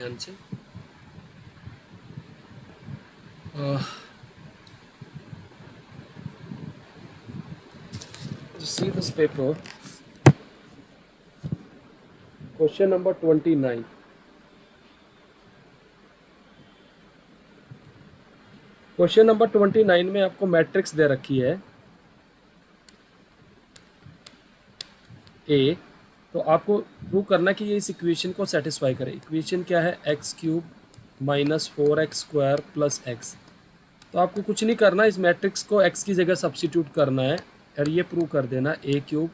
ध्यान से see this paper, question number 29. Question number 29 में आपको मैट्रिक्स दे रखी है ए, तो आपको प्रूव करना कि ये इस इक्वेशन को सेटिस्फाई करे। इक्वेशन क्या है? X cube minus 4x² plus x. तो आपको कुछ नहीं करना, इस मैट्रिक्स को एक्स की जगह सब्स्टिट्यूट करना है और ये प्रूव कर देना a cube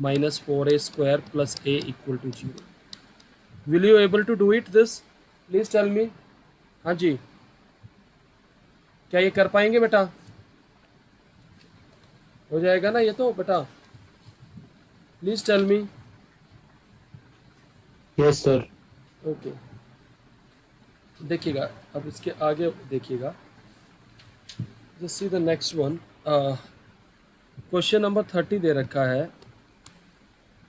minus 4a² plus a equal to 0। Will you able to do it this? Please tell me. हाँ जी, क्या ये कर पाएंगे बेटा? हो जाएगा ना ये तो बेटा? Please tell me. Yes sir. Okay, देखिएगा अब इसके आगे देखिएगा, just see the next one. Question number 30 दे रखा है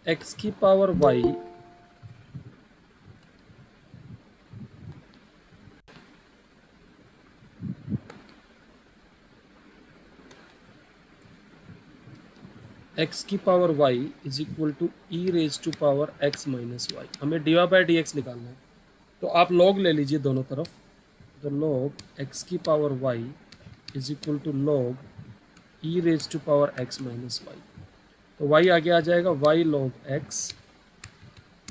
एक्स की पावर वाई एक्स की power y is equal to e raise to power x minus y. हमें d y by d x निकालना है, तो आप लॉग ले लीजिए दोनों तरफ। तो लॉग एक्स की power y is equal to log e raise to power x minus y. तो वाई आगे आ जाएगा y log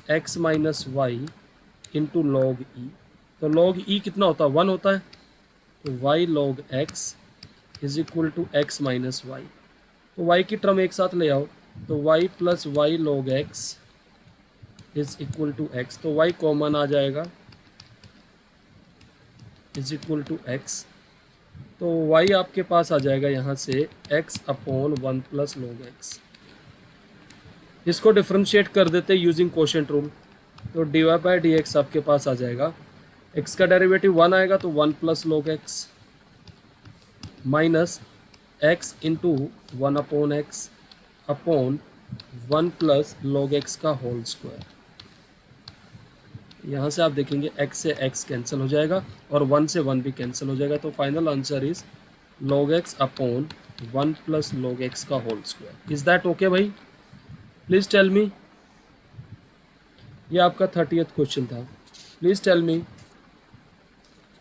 x minus y into log e. तो लॉग ई कितना होता है? 1 होता है। तो y log x is equal to x minus y. तो y की टर्म एक साथ ले आओ, तो y plus y log x is equal to x. तो y कॉमन आ जाएगा, इज इक्वल टू एक्स। तो y आपके पास आ जाएगा यहाँ से x upon 1 plus log x. इसको डिफ्रेंशिएट कर देते यूजिंग कोशेंट रूल। तो d y by d x आपके पास आ जाएगा, x का डेरिवेटिव 1 आएगा तो 1 plus log x minus x into 1 upon x upon 1 plus log x का होल स्क्वायर। यहाँ से आप देखेंगे x से x कैंसिल हो जाएगा और 1 से 1 भी कैंसिल हो जाएगा। तो final answer is log x upon 1 plus log x का whole square. Is that okay भाई? Please tell me. ये आपका 30th क्वेश्चन था। Please tell me.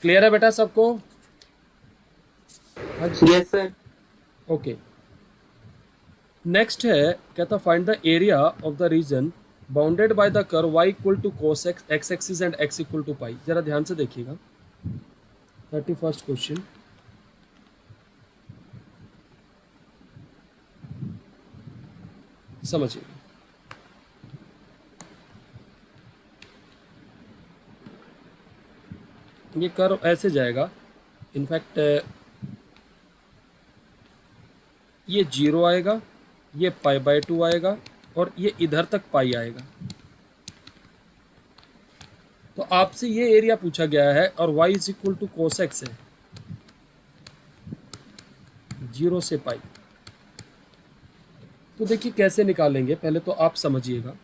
क्लियर है बेटा सबको? Yes sir. ओके, नेक्स्ट है, कहता find the area of the region bounded by the curve y equal to cos x, x axis and x equal to pi. जरा ध्यान से देखिएगा 31st क्वेश्चन। समझिए, ये कर्व ऐसे जाएगा, इनफैक्ट ये 0 आएगा, ये पाई बाय 2 आएगा और ये इधर तक पाई आएगा। तो आपसे ये एरिया पूछा गया है और y is equal to cos x है, 0 से पाई। तो देखिए कैसे निकालेंगे, पहले तो आप समझिएगा,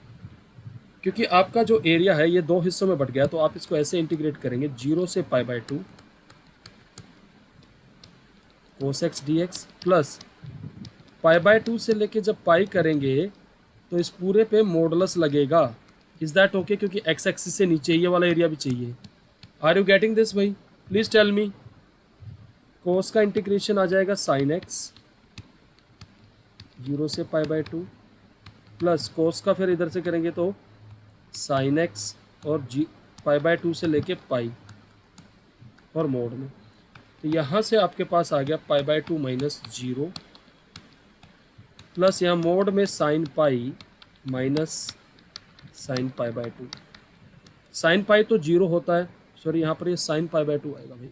क्योंकि आपका जो एरिया है ये 2 हिस्सों में बट गया। तो आप इसको ऐसे इंटीग्रेट करेंगे, 0 से pi by 2 cos x D x plus pi by 2 से लेके जब पाई करेंगे तो इस पूरे पे मॉडुलस लगेगा। Is that okay? क्योंकि एक्स एक्सिस से नीचे ये वाला एरिया भी चाहिए। आर यू गेटिंग दिस भाई? Please tell me. कोस का इंटीग्रेशन आ जाएगा साइन एक्स 0 से पाई बाय 2 प्लस कोस का फिर इधर से करेंगे तो साइन एक्स और जी पाई बाय 2 से लेके पाई और मोड में। तो यहाँ से आपके पास आ गया पाई बाय 2 माइनस 0 प्लस यहाँ मोड में sine pi minus sine pi by 2। Sine pi तो 0 होता है, सॉरी यहाँ पर ये साइन पाई बाय 2 आएगा भाई।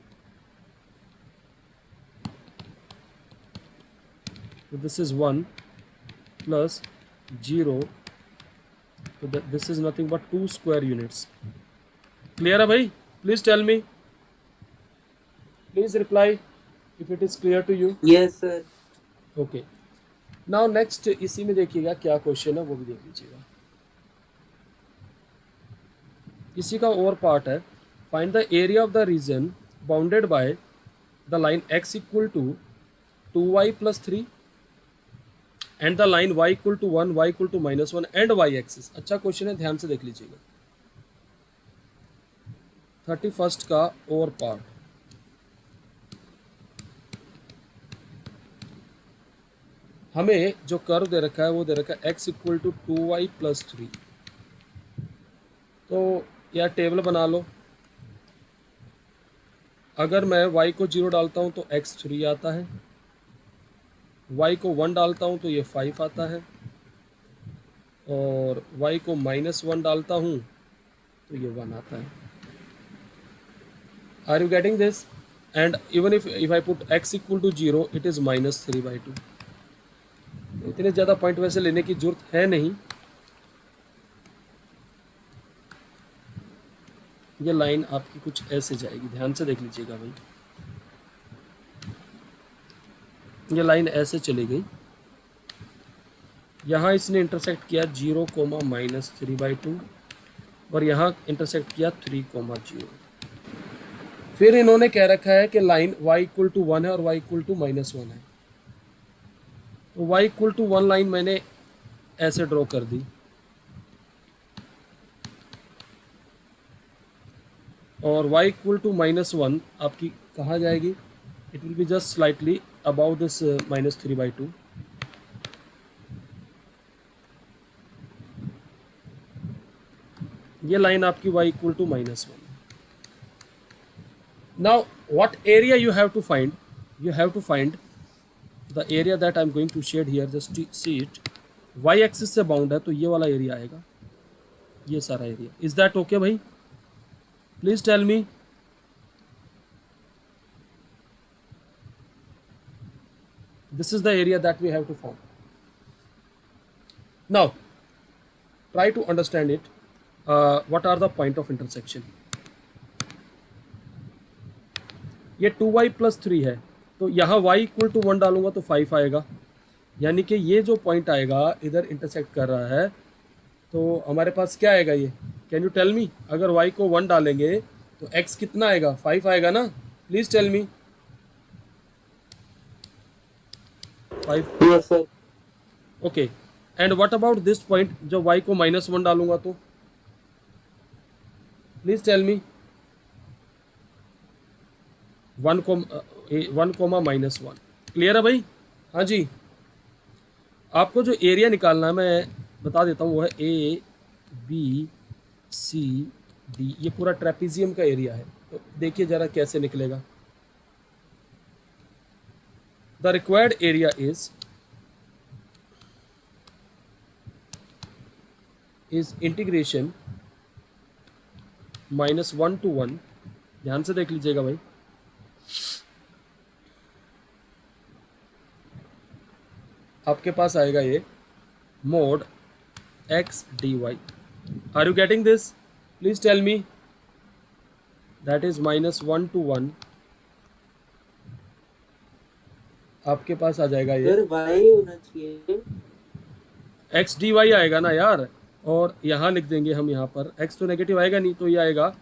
तो दिस इज 1 प्लस 0, तो this is nothing but 2 square units. Clear है भाई? Please tell me, please reply if it is clear to you. Yes sir. Okay, now next इसी में देखिएगा क्या क्वेश्चन है वो भी देख लीजिएगा। इसी का और पार्ट है। Find the area of the region bounded by the line x equal to 2y plus 3 and the line y equal to 1, y equal to -1 and y axis. अच्छा क्वेश्चन है, ध्यान से देख लीजिएगा। 31st का ओवर पार्ट, हमें जो curve दे रखा है वो दे रखा है x equal to 2y plus 3। तो यार टेबल बना लो। अगर मैं y को 0 डालता हूँ तो x 3 आता है, y को 1 डालता हूँ तो ये 5 आता है, और y को -1 डालता हूँ तो ये 1 आता है। Are you getting this? And even if I put x equal to 0 it is -3/2। इतने ज़्यादा पॉइंट वैसे लेने की जरूरत है नहीं। ये लाइन आपकी कुछ ऐसे जाएगी, ध्यान से देख लीजिएगा भाई। ये लाइन ऐसे चली गई, यहाँ इसने इंटरसेक्ट किया 0, -3/2 और यहाँ इंटरसेक्ट किया 3, 0। फिर इन्होंने कह रखा है कि लाइन y इक्वल टू 1 है और y इक्वल टू -1 है। तो y इक्वल टू 1 लाइन मैंने ऐसे ड्रॉ कर दी, और y इक्वल टू -1 आपकी कहाँ जाएगी? It will be just slightly about this -3/2। ये लाइन आपकी y equal to -1। Now what area you have to find? You have to find the area that I am going to shade here, just see it. y axis से bound है तो ये वाला area आएगा, ये सारा area. Is that okay भाई? Please tell me. This is the area that we have to form. Now, try to understand it. What are the point of intersection? ये 2y प्लस 3 है, तो यहाँ y इक्वल टू 1 डालूंगा तो 5 आएगा, यानी कि ये जो पॉइंट आएगा इधर इंटरसेक्ट कर रहा है, तो हमारे पास क्या आएगा ये? Can you tell me? अगर y को 1 डालेंगे तो x कितना आएगा? 5 आएगा ना? Please tell me. 5। Yes, sir. Okay, and what about this point? जब y को -1 डालूंगा तो प्लीज टेल मी। 1, -1। क्लियर है भाई? हाँ जी। आपको जो एरिया निकालना है मैं बता देता हूँ, वो है ABCD। ये पूरा ट्रेपीजियम का एरिया है, तो देखिए जरा कैसे निकलेगा। The required area is integration -1 to 1। ध्यान से देख लीजिएगा भाई। आपके पास आएगा ये mod x dy। Are you getting this? Please tell me. That is -1 to 1। आपके पास आ जाएगा ये सर y होना चाहिए। एक्स डी वाई आएगा ना यार, और यहाँ लिख देंगे हम, यहाँ पर x तो नेगेटिव आएगा नहीं, तो ये आएगा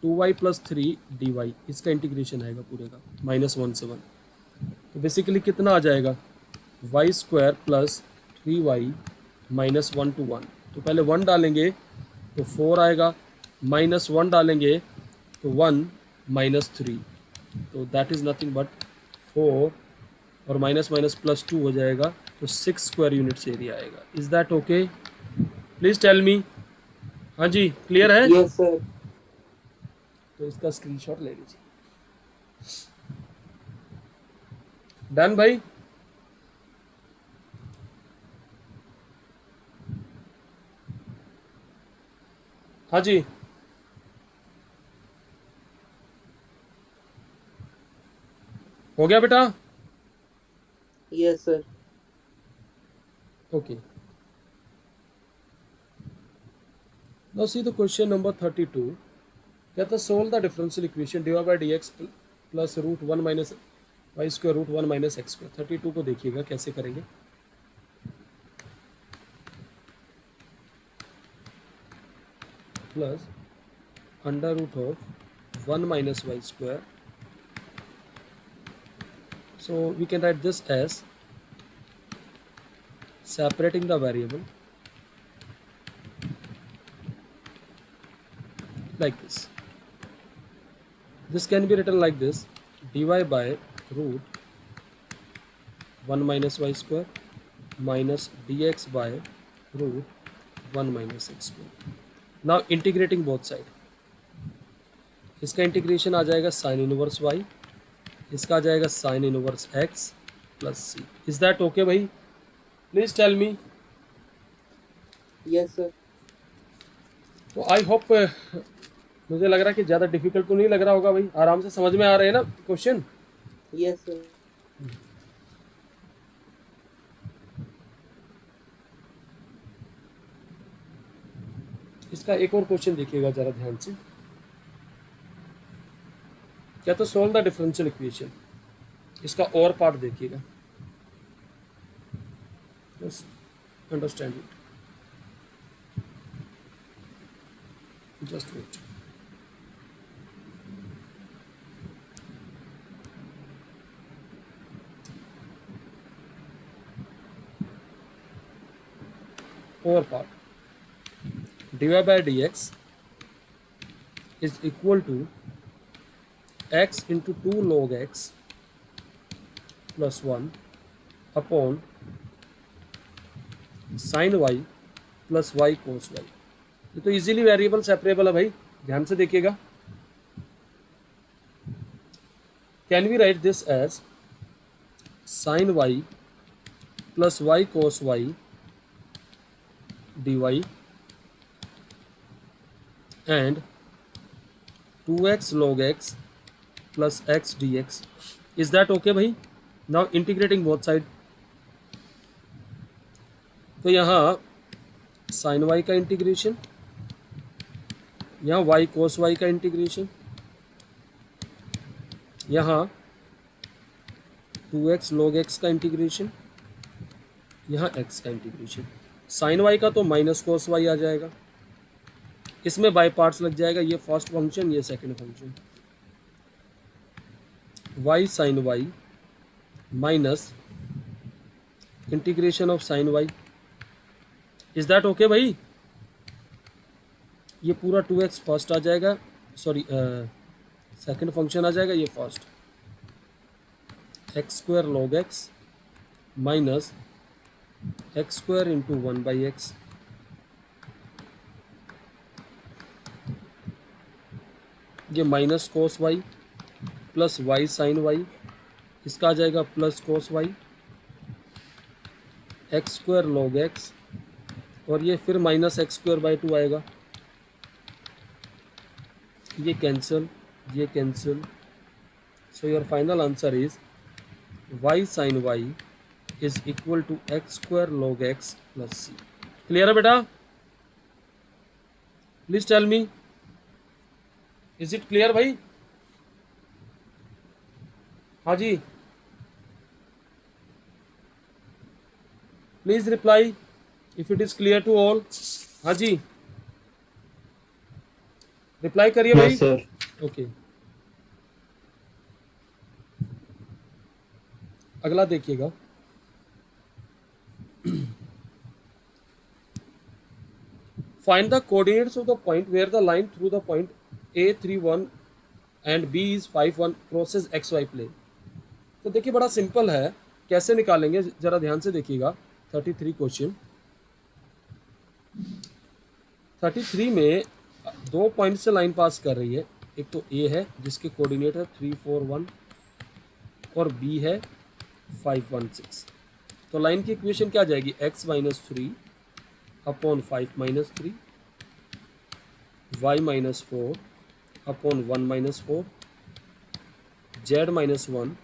2y प्लस 3 डी वाई। इसका इंटीग्रेशन आएगा पूरे का -1 से 1। तो बेसिकली कितना आ जाएगा? y² plus 3y -1 to 1। तो पहले 1 डालेंगे तो 4 आएगा, -1 डालेंगे तो 1 -3, तो दैट इज़ नथिंग बट 4, और माइनस माइनस प्लस 2 हो जाएगा, तो 6 स्क्वायर यूनिट्स एरिया आएगा। Is that okay? Please tell me. हाँ जी, क्लियर है? Yes, sir. तो इसका स्क्रीनशॉट ले लीजिए। डन भाई? हाँ जी, हो गया बेटा? Yes, sir. Okay. Now see the question number 32. कहता है solve the differential equation dy by dx plus root 1 minus y square root 1 minus x square। 32 को देखिएगा कैसे करेंगे। Plus under root of 1 minus y square. So we can write this as separating the variable like this. This can be written like this: dy by root 1 minus y square minus dx by root 1 minus x square. Now integrating both side. इसका integration आ जाएगा sine inverse y, इसका आ जाएगा sine inverse x plus C. Is that okay भाई? Please tell me. Yes, sir. तो I hope मुझे लग रहा है कि ज़्यादा डिफिकल्ट तो नहीं लग रहा होगा भाई, आराम से समझ में आ रहे हैं ना क्वेश्चन? Yes, sir. इसका एक और क्वेश्चन देखिएगा जरा ध्यान से. क्या तो सोल्व द डिफरेंशियल इक्वेशन. इसका और पार्ट देखिएगा, बस अंडरस्टैंड इट. Just wait. और part dy by dx is equal to x into 2 log x plus 1 upon sin y plus y cos y. ये तो इजीली वेरिएबल सेपरेबल है भाई, ध्यान से देखिएगा. Can we write this as sin y plus y cos y dy and 2x log x plus x dx. Is that okay भाई? Now integrating both side. तो यहाँ sin y का integration, यहाँ y cos y का integration, यहाँ 2x log x का integration, यहाँ x का इंटीग्रेशन. sin y का तो माइनस cos y आ जाएगा, इसमें बाय पार्ट्स लग जाएगा. ये फर्स्ट फंक्शन, ये second function. y sin y minus integration of sin y. Is that okay भाई? ये पूरा 2x फर्स्ट आ जाएगा, सॉरी सेकंड फंक्शन आ जाएगा, ये first x square log x minus x square into 1/x. ये minus cos y plus y sine y, इसका आ जाएगा plus cos y x square log x, और ये फिर माइनस एक्स स्क्वायर बाई 2 आएगा. ये कैंसिल, ये cancel. So your final answer is y sine y is equal to x square log x plus C. Clear है बेटा? Please tell me, is it clear भाई? हाँ जी, please reply if it is clear to all. हाँ जी, reply करिए भाई. Yes, sir. Okay, अगला देखिएगा. Find the coordinates of the point where the line through the point A31 and B is 5,1 crosses XY plane. तो देखिए बड़ा simple है, कैसे निकालेंगे जरा ध्यान से देखिएगा. 33 क्वेश्चन. 33 में दो पॉइंट से लाइन पास कर रही है. एक तो A है जिसके कोऑर्डिनेट है 3, 4, 1 और B है 5, 1, 6. तो लाइन की इक्वेशन क्या आ जाएगी? x minus 3 upon 5 minus 3, y minus 4 upon 1 minus 4, z minus 1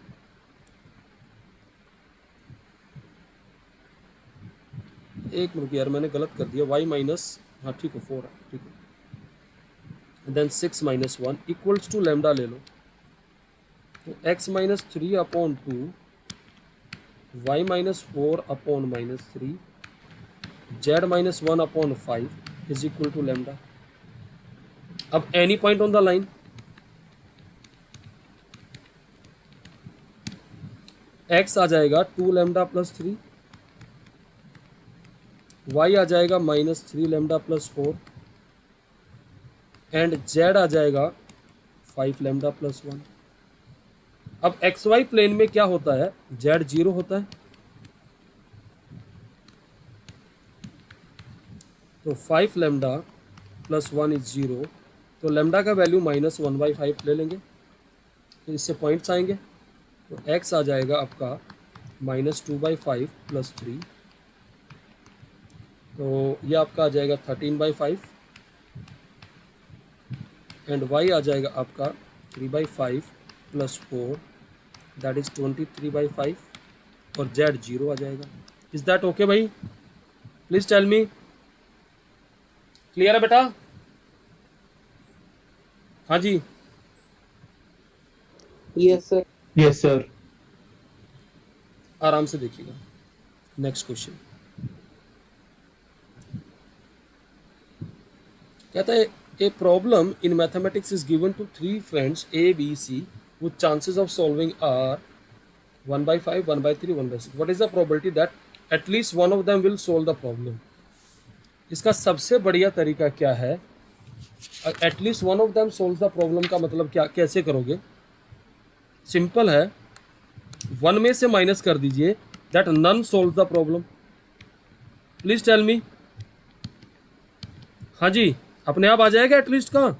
एक मिनट यार, मैंने गलत कर दिया. y माइनस, हाँ ठीक है 4 है, ठीक है. Then 6 minus 1 equals to lambda ले लो. तो x minus 3 upon 2, y minus 4 upon minus 3, z minus 1 upon 5 is equal to lambda. अब any point on the line, x आ जाएगा 2 लैम्डा प्लस 3, y आ जाएगा -3 लैम्डा प्लस 4 एंड z आ जाएगा 5 लैम्डा प्लस 1। अब एक्स वाई प्लेन में क्या होता है, z 0 होता है, तो 5 लैम्डा प्लस 1 इज 0, तो लैम्डा का वैल्यू -1/5 ले लेंगे, तो इससे पॉइंट्स आएंगे, तो x आ जाएगा आपका -2/5 प्लस 3, तो ये आपका आ जाएगा 13/5 एंड y आ जाएगा आपका 3/5 प्लस 4 दैट इज 23/5 और z 0 आ जाएगा। इज दैट ओके भाई? Please tell me. क्लियर है बेटा? हाँ जी, Yes, sir. Yes, sir. आराम से देखिएगा। नेक्स्ट क्वेश्चन कहता है a problem in mathematics is given to 3 friends A B C with chances of solving are 1/5, 1/3, 1/6। What is the probability that at least one of them will solve the problem? इसका सबसे बढ़िया तरीका क्या है? At least one of them solve the problem का मतलब क्या, कैसे करोगे? सिंपल है, 1 में से माइनस कर दीजिए, that none solve the problem. Please tell me. हाँ जी, अपने आप आ जाएगा एटलीस्ट का,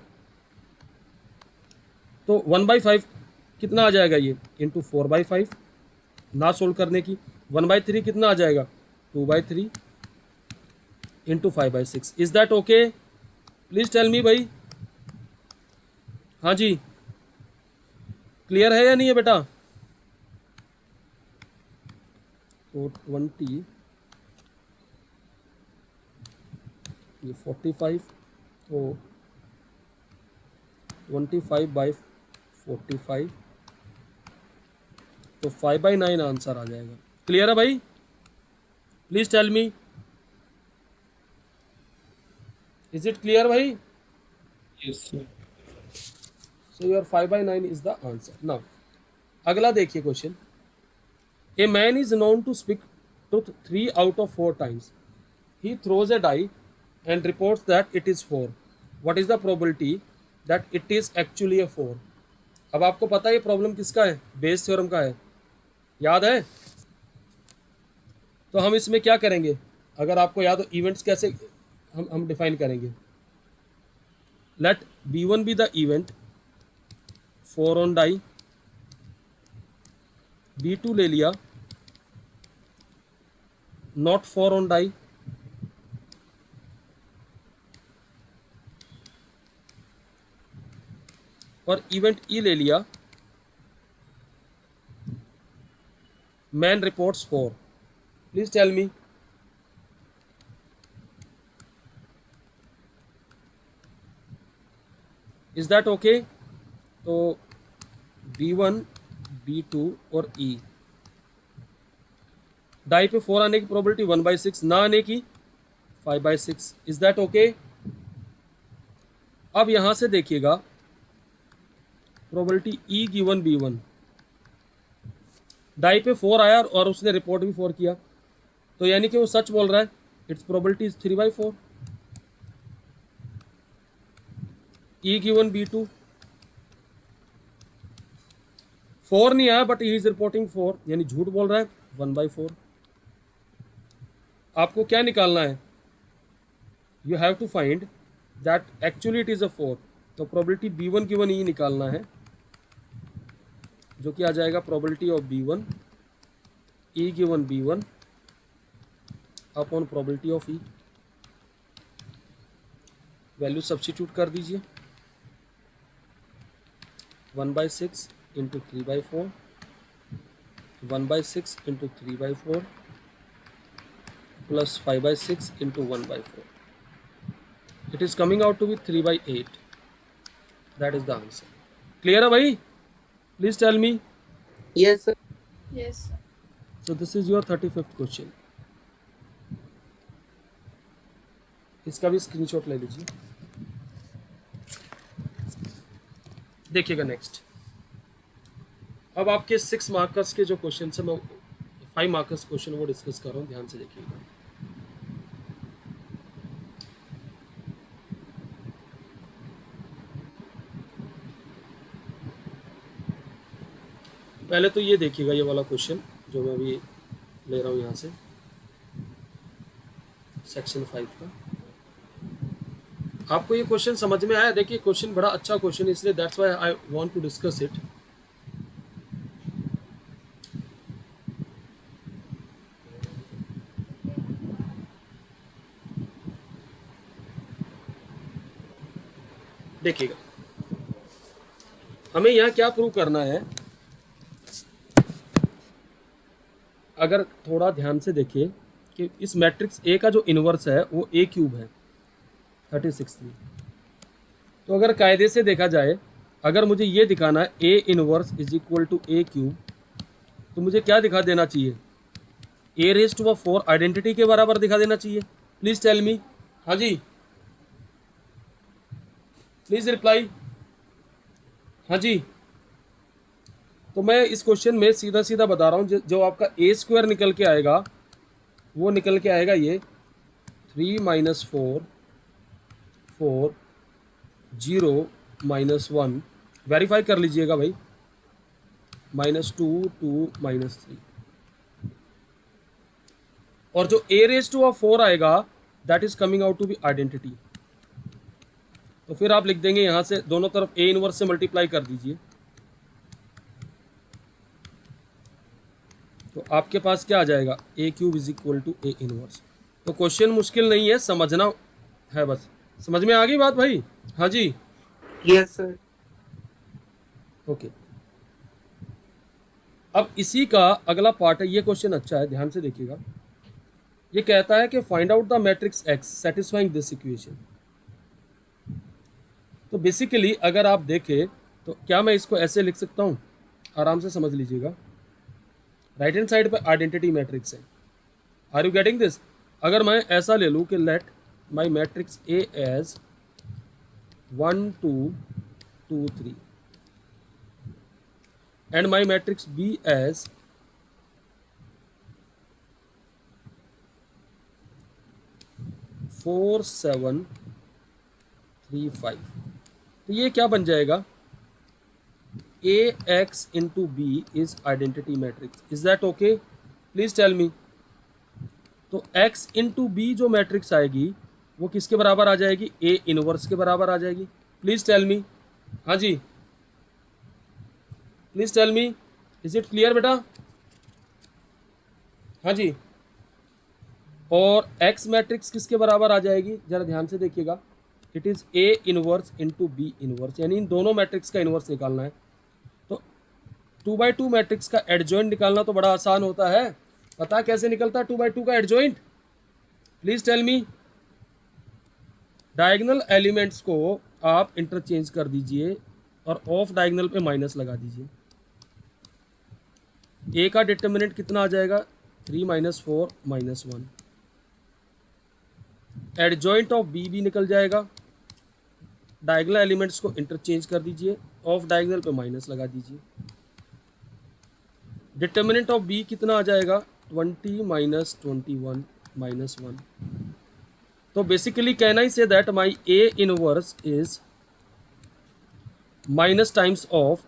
तो 1/5 कितना आ जाएगा ये, इंटू 4/5 ना सोल्व करने की। 1/3 कितना आ जाएगा, 2/3 into 5/6। Is that okay? Please tell me भाई। हाँ जी, क्लियर है या नहीं है बेटा? तो 20, ये 45, तो 25/45, तो 5/9 आंसर आ जाएगा। क्लियर है भाई? Please tell me. Is it clear भाई? Yes, sir. So your 5/9 is the answer. Now अगला देखिए question. A man is known to speak truth 3 out of 4 times. He throws a die and reports that it is 4. What is the probability that it is actually a 4? अब आपको पता है ये problem किसका है, Bayes theorem का है, याद है? तो हम इसमें क्या करेंगे, अगर आपको याद हो, इवेंट्स कैसे हम डिफाइन करेंगे। Let B1 be the event, 4 on die, B2 ले लिया, नॉट 4 ऑन डाई, और इवेंट ई ले लिया, man reports 4। Please tell me. Is that okay? तो B1, B2 और E, डाई पे 4 आने की प्रोबेबिलिटी 1/6, ना आने की 5/6। Is that okay? अब यहां से देखिएगा, probability E given B1, die पे 4 आया और उसने रिपोर्ट भी 4 किया, तो यानी कि वो सच बोल रहा है। It's probability is 3/4। E given B2, 4 नहीं आया बट ही इज रिपोर्टिंग 4, यानी झूठ बोल रहा है, 1/4। आपको क्या निकालना है, you have to find that actually it is a 4, तो प्रोबेबिलिटी B1 गिवन E निकालना है, जो कि आ जाएगा probability of B1 E given B1 upon probability of E। Value substitute कर दीजिए, 1/6 into 3/4, 1/6 into 3/4 plus 5/6 into 1/4। It is coming out to be 3/8। That is the answer. Clear है भाई? Please tell me. Yes, sir. Yes, sir. So this is your 35th question. इसका भी screenshot ले लीजिए। देखिएगा next, अब आपके 6 मार्कर्स के जो क्वेश्चन है, मैं 5 मार्कर्स क्वेश्चन वो डिस्कस कर रहा हूँ, ध्यान से देखिएगा। पहले तो ये देखिएगा, ये वाला क्वेश्चन जो मैं अभी ले रहा हूँ यहाँ से, सेक्शन 5 का। आपको ये क्वेश्चन समझ में आया? देखिए क्वेश्चन बड़ा अच्छा क्वेश्चन है, इसलिए that's why I want to discuss it. देखिएगा हमें यहाँ क्या प्रूव करना है, अगर थोड़ा ध्यान से देखिए कि इस मैट्रिक्स ए का जो इनवर्स है वो ए क्यूब है 36 में। तो अगर कायदे से देखा जाए, अगर मुझे ये दिखाना है A inverse is equal to A cube, तो मुझे क्या दिखा देना चाहिए? ए रेज टू 4 आइडेंटिटी के बराबर दिखा देना चाहिए। Please tell me. हाँ जी, प्लीज रिप्लाई। हाँ जी, तो मैं इस क्वेश्चन में सीधा सीधा बता रहा हूँ, जो आपका ए स्क्वायर निकल के आएगा वो निकल के आएगा ये 3 - 4 4 0 -1, वेरीफाई कर लीजिएगा भाई, -2 2 -3, और जो ए रेज टू 4 आएगा that is coming out to be identity. तो फिर आप लिख देंगे यहाँ से दोनों तरफ ए इनवर्स से मल्टीप्लाई कर दीजिए, तो आपके पास क्या आ जाएगा? A cube is equal to A inverse. तो क्वेश्चन मुश्किल नहीं है, समझना है बस। समझ में आ गई बात भाई? हाँ जी, यस सर। ओके। अब इसी का अगला पार्ट है, ये क्वेश्चन अच्छा है, ध्यान से देखिएगा। ये कहता है कि find out the matrix x satisfying this equation. तो बेसिकली अगर आप देखें तो क्या मैं इसको ऐसे लिख सकता हूँ? आराम से समझ लीजिएगा। राइट हैंड साइड पे आइडेंटिटी मैट्रिक्स है, आर यू गेटिंग दिस? अगर मैं ऐसा ले लूँ कि let my matrix A as 1 2 2 3 and my matrix B as 4 7 3 5, तो ये क्या बन जाएगा? A x into B is identity matrix. Is that okay? Please tell me. तो एक्स इंटू बी जो मैट्रिक्स आएगी वो किसके बराबर आ जाएगी? ए इनवर्स के बराबर आ जाएगी। Please tell me. हाँ जी, please tell me, is it clear बेटा? हाँ जी, और एक्स मैट्रिक्स किसके बराबर आ जाएगी? जरा ध्यान से देखिएगा, it is A inverse into B inverse, यानी इन दोनों मैट्रिक्स का इनवर्स निकालना है। तो 2/2 मैट्रिक्स का एडजॉइंट निकालना तो बड़ा आसान होता है, पता कैसे निकलता है 2/2 का adjoint? Please tell me. Diagonal elements को आप इंटरचेंज कर दीजिए और ऑफ डायगोनल पे माइनस लगा दीजिए। ए का डिटर्मिनेंट कितना आ जाएगा? 3 - 4 -1। एडजॉइंट ऑफ बी भी निकल जाएगा। डायगोनल एलिमेंट्स को इंटरचेंज कर दीजिए, ऑफ डायगोनल पे माइनस लगा दीजिए। डिटर्मिनेंट ऑफ बी कितना आ जाएगा? 20 - 21 -1। तो basically can I say that my A inverse is minus times of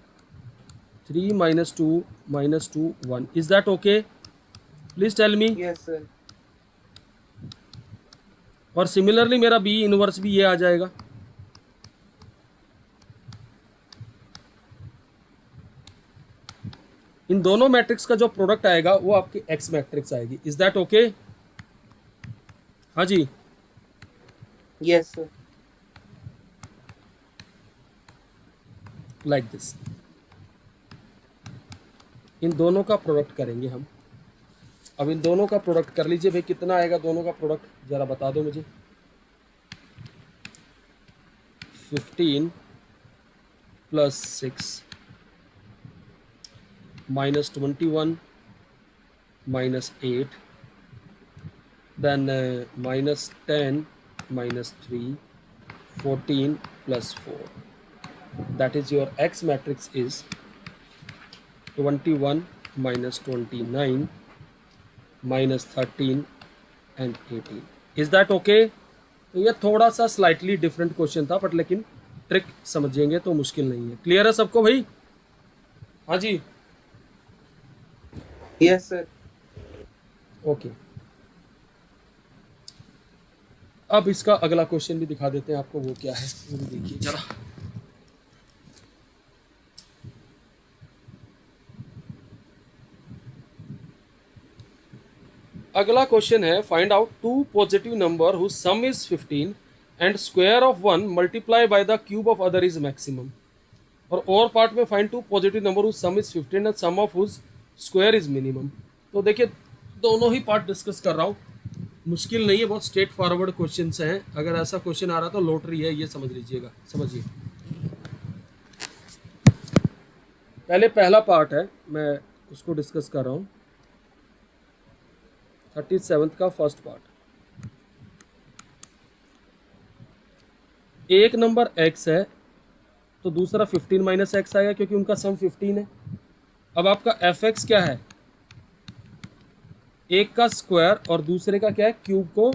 3 - 2 -2 1। Is that okay? Please tell me. Yes sir. और सिमिलरली मेरा बी इनवर्स भी ये आ जाएगा। इन दोनों मैट्रिक्स का जो प्रोडक्ट आएगा वो आपकी एक्स मैट्रिक्स आएगी। Is that okay? हाँ जी, यस सर। Like this. इन दोनों का प्रोडक्ट करेंगे हम। अब इन दोनों का प्रोडक्ट कर लीजिए भाई, कितना आएगा दोनों का प्रोडक्ट जरा बता दो मुझे। 15 + 6 -21 -8, then -10 -3, 14 + 4. That is your X matrix is 21 minus 29 minus 13 and 18. Is that okay? तो ये थोड़ा सा स्लाइटली डिफरेंट क्वेश्चन था, बट लेकिन ट्रिक समझेंगे तो मुश्किल नहीं है। क्लियर है सबको भाई? हाँ जी, Yes, sir. ओके। अब इसका अगला क्वेश्चन भी दिखा देते हैं आपको, वो क्या है वो भी देखिए जरा। अगला क्वेश्चन है, find out two positive number whose sum is 15 and square of one multiply by the cube of other is maximum. और पार्ट में find two positive number whose sum is 15 and sum of whose square is minimum. तो देखिए दोनों ही part discuss कर रहा हूँ, मुश्किल नहीं है, बहुत स्ट्रेट फॉरवर्ड क्वेश्चन हैं। अगर ऐसा क्वेश्चन आ रहा तो लॉटरी है, ये समझ लीजिएगा। समझिए, पहले पहला पार्ट है, मैं उसको डिस्कस कर रहा हूँ। 37th का फर्स्ट पार्ट। एक नंबर x है तो दूसरा 15 माइनस एक्स आएगा, क्योंकि उनका सम 15 है। अब आपका fx क्या है? एक का स्क्वायर और दूसरे का क्या है? क्यूब को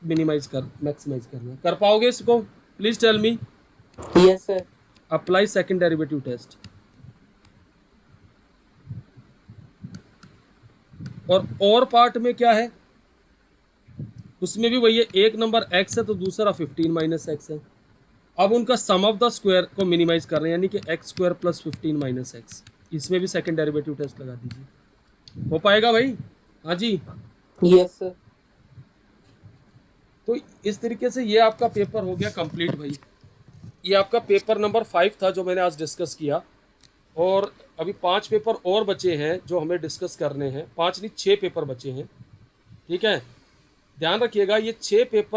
मैक्सिमाइज करना। कर पाओगे इसको? Please tell me. Yes, sir. Apply second derivative test. और पार्ट में क्या है? उसमें भी वही है, एक नंबर x है तो दूसरा 15 माइनस एक्स है। अब उनका सम ऑफ द स्क्वायर को मिनिमाइज कर रहे हैं, यानी कि x square plus 15 minus x. इसमें भी सेकंड डेरिवेटिव टेस्ट लगा दीजिए। हो पाएगा भाई? हाँ जी। Yes, sir. तो इस तरीके से ये आपका पेपर हो गया कंप्लीट भाई। ये आपका पेपर नंबर 5 था जो मैंने आज डिस्कस किया, और अभी 5 पेपर और बचे हैं जो हमें डिस्कस करने हैं। 5 नहीं 6 पेपर बचे हैं, ठीक है। ध्यान रखिएगा, ये 6 पेपर